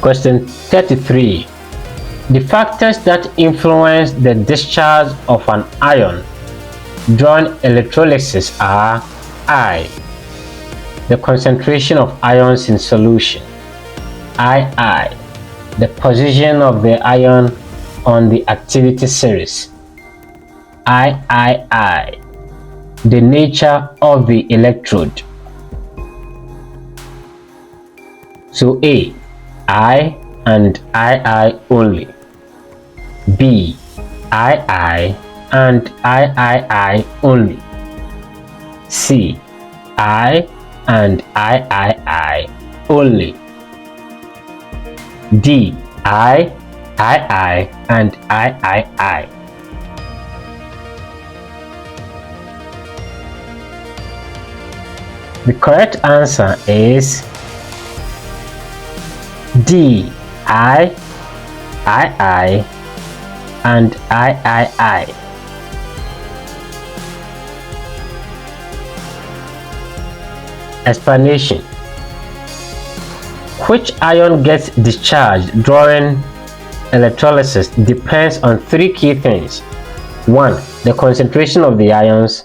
Question 33. The factors that influence the discharge of an ion during electrolysis are: I. The concentration of ions in solution. II. The position of the ion on the activity series. III. The nature of the electrode. So A. I and II only. B. II and III only. C. I and III only. D. I, II and III. The correct answer is D. I, II and III. Explanation. Which ion gets discharged during electrolysis depends on three key things. 1. The concentration of the ions.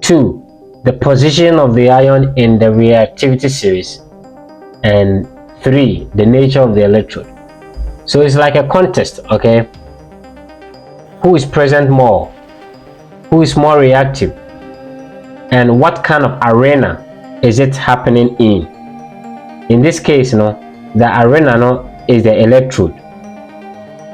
2. The position of the ion in the reactivity series. And 3. The nature of the electrode. So it's like a contest, okay? Who is present more? Who is more reactive? And what kind of arena is it happening in? In this case, the arena is the electrode.